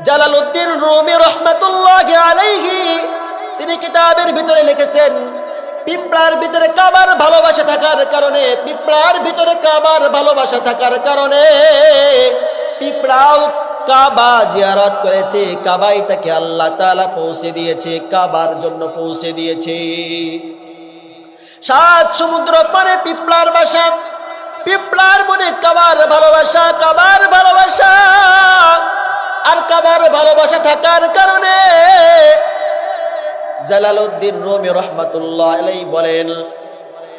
Jalaluddin Rumi রাহমাতুল্লাহি আলাইহি তিনি কিতাবের ভিতরে লিখেছেন, পিঁপড়ার ভিতরে কাবার ভালোবাসা থাকার কারণে, পিঁপড়ার ভিতরে কাবার ভালোবাসা থাকার কারণে পিঁপড়াও কাবা জিয়ারত করেছে, কাবায় তাকে আল্লাহ তাআলা পৌঁছে দিয়েছে, কাবার জন্য পৌঁছে দিয়েছে। 7 সমুদ্র পারে পিঁপড়ার বাসা, পিঁপড়ার মনে কাবার ভালোবাসা, কাবার ভালোবাসা। আর কাবার ভালোবাসা থাকার কারণে জালালউদ্দিন রুমি রাহমাতুল্লাহ আলাইহি বলেন,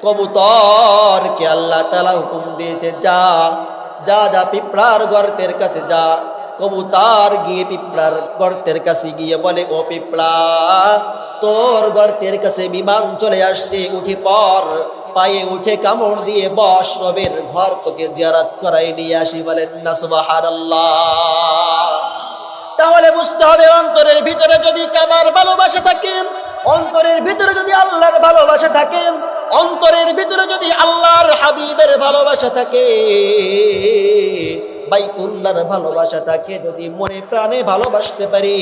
কবুতরকে আল্লাহ তাআলা হুকুম দিয়েছে, যা যা যা পিঁপড়ার গর্তের কাছে যা। কবুতর গিয়ে পিঁপড়ার গর্তের কাছে গিয়ে বলে, ও পিঁপড়া, তোর গর্তের কাছে বিমান চলে আসছে, উঠে পড়, পায়ে উঠে কামড় দিয়ে বস, রবের ঘর তোকে জিয়ারত করাই নিয়ে আসি। বলেন না সুবহানাল্লাহ। তাহলে বুঝতে হবে, অন্তরের ভিতরে যদি কাবার ভালোবাসা থাকে, অন্তরের ভিতরে যদি আল্লাহর ভালোবাসা থাকে, অন্তরের ভিতরে যদি আল্লাহর হাবিবের ভালোবাসা থাকে, বাইতুল্লাহর ভালোবাসা থাকে, যদি মনে প্রাণে ভালোবাসতে পারি,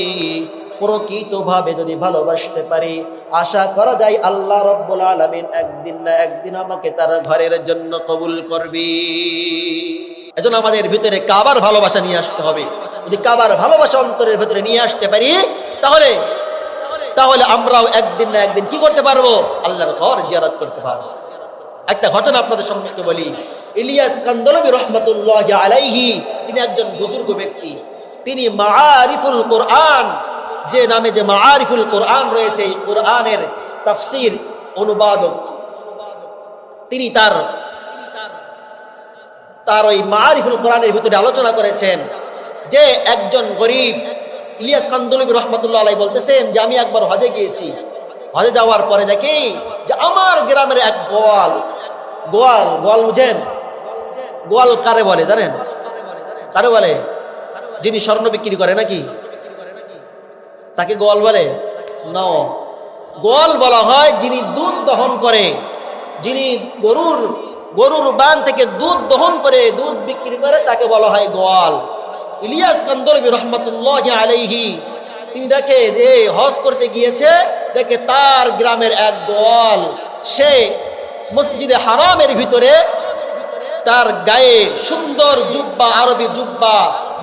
প্রকৃতভাবে যদি ভালোবাসতে পারি, আশা করা যায় আল্লাহ রাব্বুল আলামিন একদিন না একদিন আমাকে তার ঘরের জন্য কবুল করবি। এজন্য আমাদের ভিতরে কাবার ভালোবাসা নিয়ে আসতে হবে। যদি কাবার ভালোবাসা অন্তরের ভিতরে নিয়ে আসতে পারি, তাহলে তাহলে আমরাও একদিন না একদিন কি করতে পারবো? আল্লাহর ঘর জিয়ারত করতে পারবো। একটা ঘটনা আপনাদের সম্মুখে বলি। ইলিয়াস কান্দলবী রাহমাতুল্লাহি আলাইহি তিনি একজন বুজুর্গ ব্যক্তি। তিনি মাআরিফুল কোরআন, যে নামে যে মাআরিফুল কোরআন রয়েছে, এই কোরআনের তাফসীর অনুবাদক। তিনি তার ওই মাআরিফুল কোরআনের ভিতরে আলোচনা করেছেন যে একজন গরিব, ইলিয়াস কান্দলবী রাহমাতুল্লাহ আলাইহি বলতেছেন যে আমি একবার হজে গিয়েছি। হজে যাওয়ার পরে দেখি যে আমার গ্রামের এক গোয়াল বুঝেন? গোয়াল কারে বলে জানেন? কারে বলে? যিনি স্বর্ণ বিক্রি করে নাকি তাকে গোয়াল বলে? না, গোয়াল বলা হয় যিনি দুধ দহন করে, যিনি গরুর বান থেকে দুধ দহন করে, দুধ বিক্রি করে, তাকে বলা হয় গোয়াল। ইলিয়াস কান্দলবী রাহমাতুল্লাহি আলাইহি তিনি দেখে যে হজ করতে গিয়েছে, দেখে তার গ্রামের এক গোয়াল, সে মসজিদে হারামের ভিতরে তার গায়ে সুন্দর জুব্বা, আরবি জুব্বা,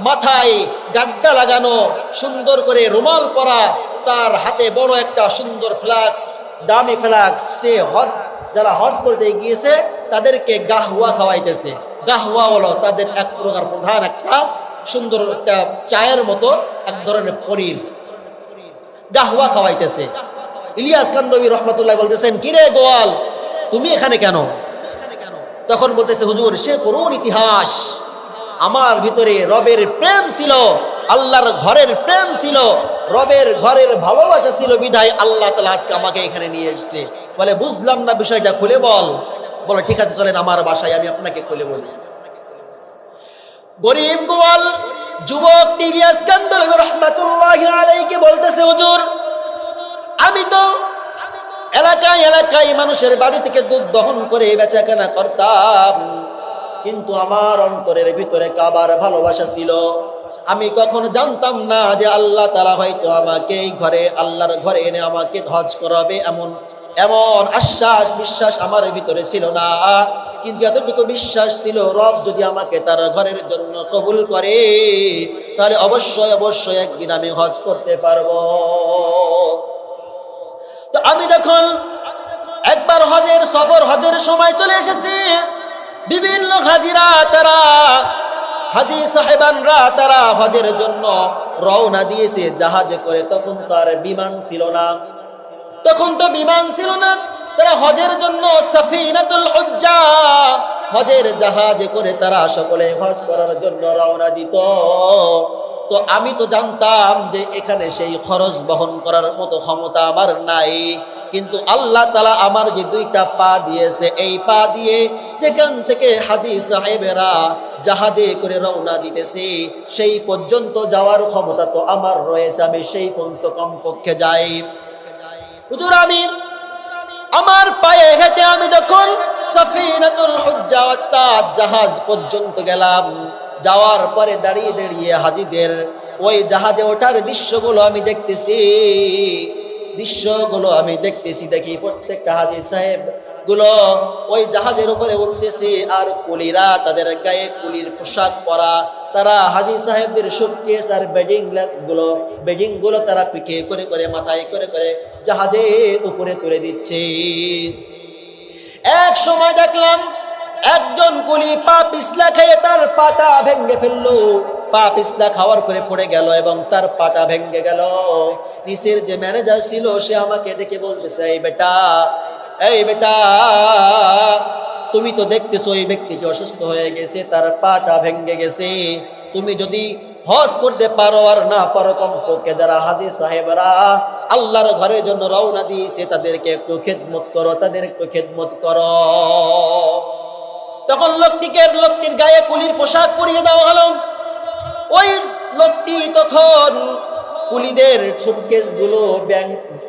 মাথায় গাড্ডা লাগানো, সুন্দর করে রুমাল পরা, তার হাতে বড় একটা সুন্দর ফ্লাক্স, দামি ফ্লাক্স। সে যারা হজ করতে গিয়েছে তাদেরকে গাহওয়া খাওয়াইতেছে। গাহওয়া হলো তাদের এক প্রকার প্রধান একটা সুন্দর একটা চায়ের মতো এক ধরনের পনির, গাহওয়া খাওয়াইতেছে। ইলিয়াস কান্দলবী রাহমাতুল্লাহ বলতেছেন, কিরে গোয়াল, তুমি এখানে কেন? তখন বলতেছে, হুজুর, সে করুণ ইতিহাস, আমার ভিতরে রবের প্রেম ছিল, আল্লাহর ঘরের প্রেম ছিল, রবের ঘরের ভালোবাসা ছিল, বিধায় আল্লাহ তাআলা আজকে আমাকে এখানে নিয়ে এসেছে। বলে, বুঝলাম না, বিষয়টা খুলে বল। বলো, ঠিক আছে, চলেন আমার বাসায়, আমি আপনাকে খুলে বলি। গরিব গোয়াল যুবক ইলিয়াস কান্দলবী রাহমাতুল্লাহি আলাইহি বলতেছে, হুজুর, আমি তো এলাকায় এলাকায় মানুষের বাড়ি থেকে দুধ দহন করে বেচাকেনা করতাম, কিন্তু আমার অন্তরের ভিতরে কাবার ভালোবাসা ছিল। আমি কখনো জানতাম না যে আল্লাহ তাআলা হয়তো আমাকে এই ঘরে, আল্লাহর ঘরে এনে আমাকে হজ করাবে, এমন আশ্বাস বিশ্বাস আমার ভিতরে ছিল না। কিন্তু এতটুকু বিশ্বাস ছিল, রব যদি আমাকে তার ঘরের জন্য কবুল করে, তাহলে অবশ্যই অবশ্যই একদিন আমি হজ করতে পারবো। তো আমি যখন একবার হজের সময় চলে এসেছি, বিভিন্ন হাজিরা, তারা হাজি সাহেবানরা তারা হজের জন্য রওনা দিয়েছে জাহাজে করে। তখন তো আর বিমান ছিল না, তারা হজের জন্য সাফিনাতুল হুজ্জা, হজের জাহাজে করে তারা সকলে হজ করার জন্য রওনা দিত। তো আমি তো জানতাম যে এখানে সেই খরচ বহন করার মতো ক্ষমতা আমার নাই, কিন্তু আল্লাহ তাআলা আমার যে দুইটা পা দিয়েছে, এই পা দিয়ে যেখান থেকে হাজী সাহেবেরা জাহাজে করে রওনা দিতেছে সেই পর্যন্ত যাওয়ার ক্ষমতা তো আমার রয়েছে, আমি সেই পর্যন্ত কমপক্ষে যাই। হুজুর, আমি আমার পায়ে হেঁটে আমি যখন সাফিনাতুল হুজ্জা অর্থাৎ জাহাজ পর্যন্ত গেলাম, যাওয়ার পরে দাঁড়িয়ে দাঁড়িয়ে হাজীদের ওই জাহাজে ওঠার দৃশ্যগুলো আমি দেখতেছি, দেখি প্রত্যেকটা হাজী সাহেব গুলো ওই জাহাজের উপরে উঠতেছে, আর কুলিরা তাদের গায়ে কুলির পোশাক পরা, তারা হাজী সাহেবদের সুটকেস আর বেডিং গুলো তারা পিঠে করে করে মাথায় করে করে জাহাজের উপরে তুলে দিচ্ছে। এক সময় দেখলাম একজন কুলি পা পিছলা খেয়ে তার পাটা ভেঙে ফেললো, পা পিছলা খাওয়ার করে পড়ে গেল এবং তার পাটা ভেঙে গেল। নিচের যে ম্যানেজার ছিল সে আমাকে দেখে বলতেছে, এই বেটা তুমি তো দেখতেছো এই ব্যক্তিটি অসুস্থ হয়ে গেছে, তার পাটা ভেঙে গেছে, তুমি যদি হজ করতে পারো আর না পারো কমপক্ষে যারা হাজী সাহেবরা আল্লাহর ঘরের জন্য রওনা দিয়েছে তাদেরকে একটু খেদমত করো। তখন লোকটির গায়ে কুলির পোশাক পরিয়ে দেওয়া হলো। ওই লোকটি তখন কুলিদের সুটকেস গুলো,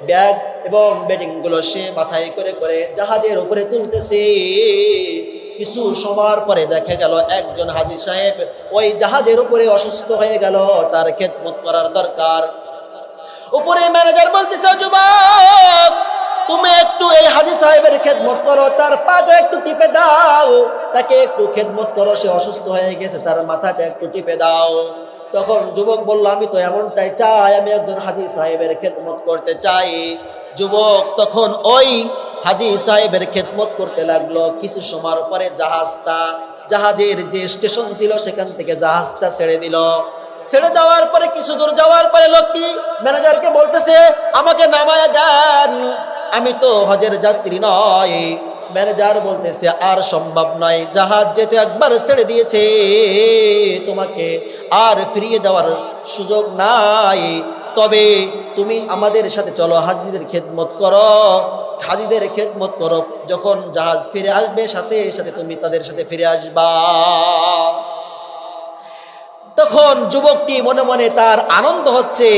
ব্যাগ এবং বেডিং গুলো সে মাথায় করে করে জাহাজের উপরে তুলতেছে। কিছু সময়ের পরে দেখা গেল একজন হাজী সাহেব ওই জাহাজের উপরে অসুস্থ হয়ে গেল, তার খেদমত করার দরকার। উপরে ম্যানেজার বলতেছে, যুবক তুমি একটু এই হাজী সাহেবের খেদমত করো, তার পাটা একটু টিপে দাও, তাকে একটু খেদমত করো, সে অসুস্থ হয়ে গেছে, তার মাথাটা একটু টিপে দাও। তখন যুবক বলল, আমি তো এমনটাই চাই, আমি একজন হাজী সাহেবের খেদমত করতে চাই। যুবক তখন ওই হাজী সাহেবের খেদমত করতে লাগলো। কিছু সময়ের পরে জাহাজের যে স্টেশন ছিল সেখান থেকে জাহাজটা ছেড়ে দিল। ছেড়ে দেওয়ার পরে কিছু দূর যাওয়ার পরে লোকটি ম্যানেজারকে বলতেছে, আমাকে নামায় দেন, আমি তো হজের যাত্রী নয়। ম্যানেজার বলতেছে, আর সম্ভব নয়, জাহাজ যেহেতু একবার ছেড়ে দিয়েছে তোমাকে আর ফিরিয়ে দেওয়ার সুযোগ নাই, তবে তুমি আমাদের সাথে চলো, হাজীদের খেদমত করো, যখন জাহাজ ফিরে আসবে সাথে সাথে তুমি তাদের সাথে ফিরে আসবা। তখন যুবকটি মনে মনে তার আনন্দ হচ্ছে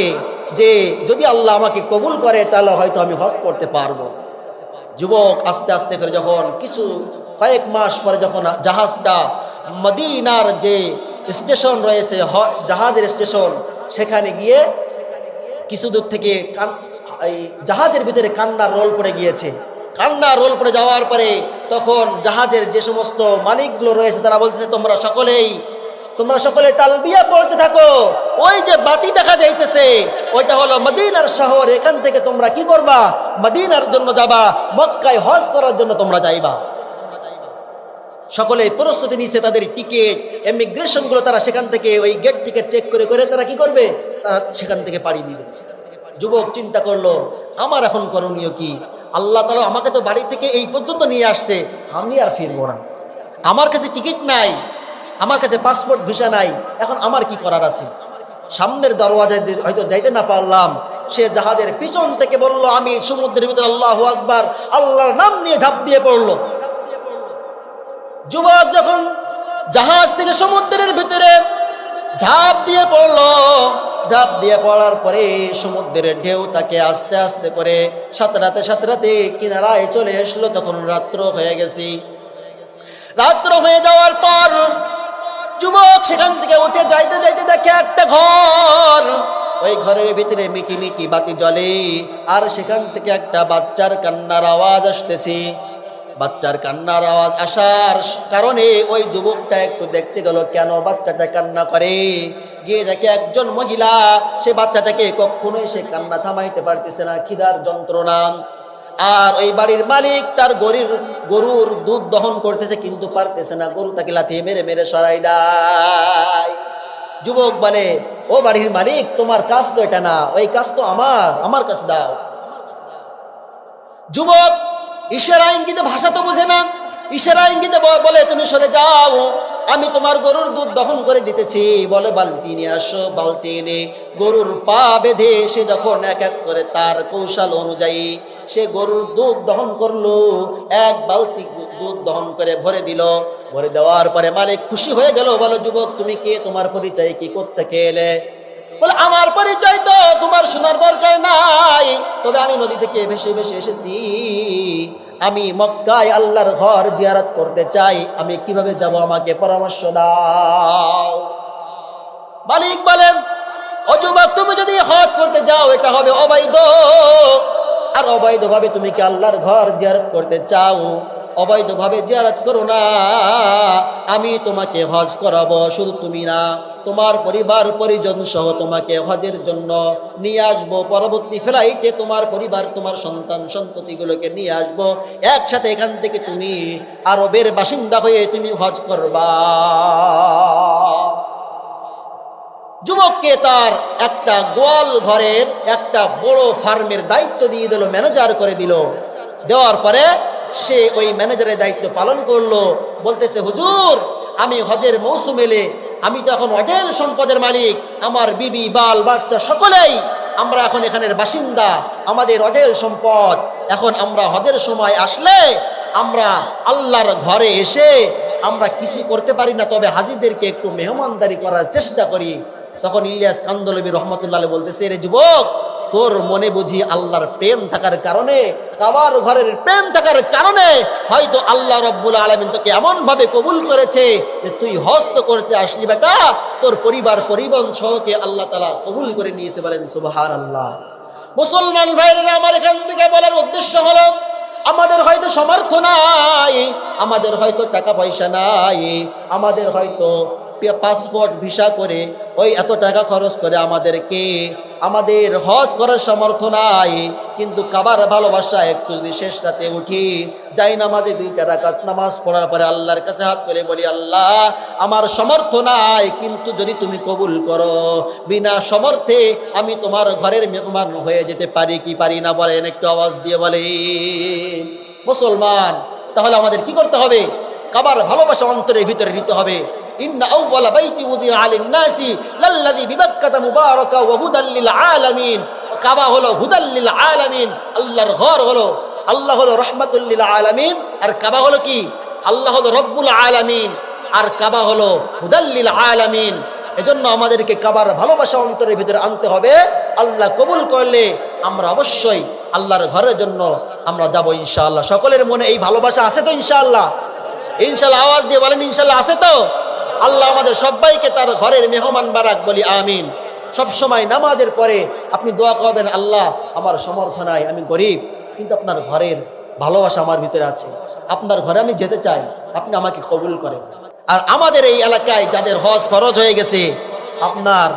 যে যদি আল্লাহ আমাকে কবুল করে তাহলে হয়তো আমি হজ করতে পারবো। যুবক আস্তে আস্তে করে যখন কয়েক মাস পরে যখন জাহাজটা মদিনার যে স্টেশন রয়েছে জাহাজের স্টেশন, সেখানে গিয়ে কিছু দূর থেকে জাহাজের ভিতরে কান্নার রোল পড়ে গিয়েছে। কান্নার রোল পড়ে যাওয়ার পরে তখন জাহাজের যে সমস্ত মালিকগুলো রয়েছে তারা বলতেছে, তোমরা সকলে তালবিয়া পড়তে থাকো, ওই যে বাতি দেখা যাইতেছে ওইটা হলো মদিনার শহর, এখান থেকে তোমরা কি করবা, মদিনার জন্য যাবা, মক্কায় হজ করার জন্য তোমরা যাইবা। সকলে প্রস্তুতি নিচ্ছে, তাদের টিকিট ইমিগ্রেশন গুলো তারা সেখান থেকে ওই গেট টিকিট চেক করে করে তারা কি করবে, তারা সেখান থেকে পাড়ি দিবে। যুবক চিন্তা করলো, আমার এখন করণীয় কি? আল্লাহ তাআলা আমাকে তো বাড়ি থেকে এই পর্যন্ত নিয়ে আসছে, আমি আর ফিরবো না, আমার কাছে টিকিট নাই, আমার কাছে পাসপোর্ট ভিসা নাই, এখন আমার কি করার আছে? সামনের দরওয়াজায় হয়তো যাইতে না পারলাম, সে জাহাজের পিছন থেকে বলল, আমি সমুদ্রের ভিতরে আল্লাহু আকবার, আল্লাহর নাম নিয়ে ঝাঁপ দিয়ে পড়লো। যুবক যখন জাহাজ থেকে সমুদ্রের ভিতরে ঝাঁপ দিয়ে পড়ার পরে সমুদ্রের ঢেউ তাকে আস্তে আস্তে করে সাঁতরাতে কিনারায় চলে আসলো। তখন রাত্র হয়ে গেছে। রাত্র হয়ে যাওয়ার পর যুবক সেখান থেকে উঠে যাইতে দেখে একটা ঘর, ওই ঘরের ভিতরে মিটি মিটি বাতি জ্বলে, আর সেখান থেকে একটা বাচ্চার কান্নার আওয়াজ আসতেছে। বাচ্চার কান্নার আওয়াজ আসার কারণে ওই যুবকটা একটু দেখতে গেল কেন বাচ্চাটা কান্না করে। গিয়ে দেখে একজন মহিলা, সে বাচ্চাটাকে কখনোই সে কান্না থামাইতে পারতেছে না, খিদার যন্ত্রণা। আর ওই বাড়ির মালিক তার গরুর দুধ দহন করতেছে, কিন্তু পারতেছে না, গরু তাকে লাথি মেরে মেরে সরাই দেয়। যুবক বলে, ও বাড়ির মালিক, তোমার কাজ তো এটা না, ওই কাজ তো আমার কাছে দাও। যুবক ইশারা ইঙ্গিতে ভাষা তো বোঝে না, ইশারা ইঙ্গিতে বলে, তুমি সরে যাও, আমি তোমার গরুর দুধ দহন করে দিতেছি। বলে, বালতি নিয়ে আসো। বালতি এনে গরুর পা বেঁধে সে যখন এক এক করে তার কৌশল অনুযায়ী সে গরুর দুধ দহন করলো, এক বালতি দুধ দহন করে ভরে দিল। ভরে দেওয়ার পরে মালিক খুশি হয়ে গেল। বলো, যুবক তুমি কে, তোমার পরিচয় কি, কোত্থেকে এলে? বলে, আমার পরিচয় তো তোমার শোনার দরকার নাই, তবে আমি নদী থেকে ভেসে ভেসে এসেছি, আমি মক্কায় আল্লাহর ঘর জিয়ারত করতে চাই, আমি কিভাবে যাব, আমাকে পরামর্শ দাও। মালিক বলেন, যুবক, তুমি যদি হজ করতে যাও এটা হবে অবৈধ। আর অবৈধভাবে তুমি কি আল্লাহর ঘর জিয়ারত করতে চাও? অবৈধভাবে জিয়ারত করো না। আমি তোমাকে হজ করাবো, শুধু তুমি না, তোমার পরিবার পরিজন সহ তোমাকে হজের জন্য নিয়ে আসবো। পরবর্তী ফ্লাইটে তোমার পরিবার, তোমার সন্তান সন্ততিগুলোকে নিয়ে আসবো। একসাথে এখান থেকে তুমি আরবের বাসিন্দা হয়ে তুমি হজ করবা। যুবককে তার একটা গোয়াল ঘরের একটা বড় ফার্মের দায়িত্ব দিয়ে দিল, ম্যানেজার করে দিল। দেওয়ার পরে সে ওই ম্যানেজারের দায়িত্ব পালন করলো। বলতেছে, হুজুর, আমি হজের মৌসুম এলে, আমি তো এখন অঢেল সম্পদের মালিক, আমার বিবি বাল বাচ্চা সকলেই আমরা এখন এখানের বাসিন্দা, আমাদের অঢেল সম্পদ। এখন আমরা হজের সময় আসলে আমরা আল্লাহর ঘরে এসে আমরা কিছু করতে পারি না, তবে হাজিদেরকে একটু মেহমানদারি করার চেষ্টা করি। তখন ইলিয়াস কান্দলবী রহমতুল্লাহ বলতেছে, রে যুবক, তোর মনে বুঝি আল্লাহর প্রেম থাকার কারণে, কাবার ঘরের প্রেম থাকার কারণে হয়তো আল্লাহ রব্বুল আলামিন তোকে এমন ভাবে কবুল করেছে যে তুই হজ তো করতে আসলি বেটা, তোর পরিবার পরিজন সহকে আল্লাহ তাআলা কবুল করে নিয়েছে। বলেন সুবহানাল্লাহ। মুসলমান ভাইরা, আমার এখান থেকে বলার উদ্দেশ্য হলো, আমাদের হয়তো সামর্থ্য নাই, আমাদের হয়তো টাকা পয়সা নাই, আমাদের হয়তো পাসপোর্ট ভিসা করে ওই এত টাকা খরচ করে আমাদের হজ করার সামর্থ্য নাই। কিন্তু কাবার ভালোবাসা একটু যদি শেষ রাতে উঠি, যাই নামাজে 2 রাকাত নামাজ পড়ার পরে আল্লাহর কাছে হাত তুলে বলি, আল্লাহ, আমার সামর্থ্য নাই, কিন্তু যদি তুমি কবুল করো, বিনা সমর্থে আমি তোমার ঘরের মেহমান হয়ে যেতে পারি কি পারি না? বলেন, একটু আওয়াজ দিয়ে বলে মুসলমান। তাহলে আমাদের কি করতে হবে? কাবার ভালোবাসা অন্তরের ভিতরে নিতে হবে। ইন্না আউওয়ালা বাইতি উযিআ লিন-নাসি লাল্লাযী বিবাক্কাতা মুবারাকা ওয়া হুদাল লিল আলামিন। কাবা হলো হুদাল লিল আলামিন, আল্লাহর ঘর হলো, আল্লাহ হলো রাহমাতুল লিল আলামিন, আর কাবা হলো কি? আল্লাহ হলো রব্বুল আলামিন, আর কাবা হলো হুদাল লিল আলামিন। এজন্য আমাদেরকে কাবার ভালোবাসা অন্তরের ভিতরে আনতে হবে। আল্লাহ কবুল করলে আমরা অবশ্যই আল্লাহর ঘরের জন্য আমরা যাব ইনশাআল্লাহ। সকলের মনে এই ভালোবাসা আছে তো ইনশাআল্লাহ? ইনশাআল্লাহ আওয়াজ দিয়ে বলেন, ইনশাআল্লাহ আছে তো? আল্লাহ আমাদের সবাইকে তার ঘরের মেহমান বারাক বলি আমিন। সব সময় নামাজের পরে আপনি দোয়া করবেন, আল্লাহ, আমার সামর্থ্য নাই, আমি গরিব, কিন্তু আপনার ঘরের ভালোবাসা আমার ভিতরে আছে, আপনার ঘরে আমি যেতে চাই, আপনি আমাকে কবুল করেন। আর আমাদের এই এলাকায় যাদের হজ ফরজ হয়ে গেছে, আপনার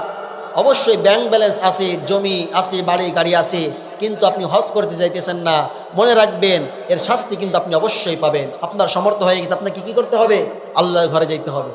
অবশ্যই ব্যাংক ব্যালেন্স আছে, জমি আছে, বাড়ি গাড়ি আছে, কিন্তু আপনি হজ করতে যাইতেছেন না, মনে রাখবেন এর শাস্তি কিন্তু আপনি অবশ্যই পাবেন। আপনার সামর্থ্য হয়ে গেছে, আপনাকে কি করতে হবে? আল্লাহর ঘরে যাইতে হবে।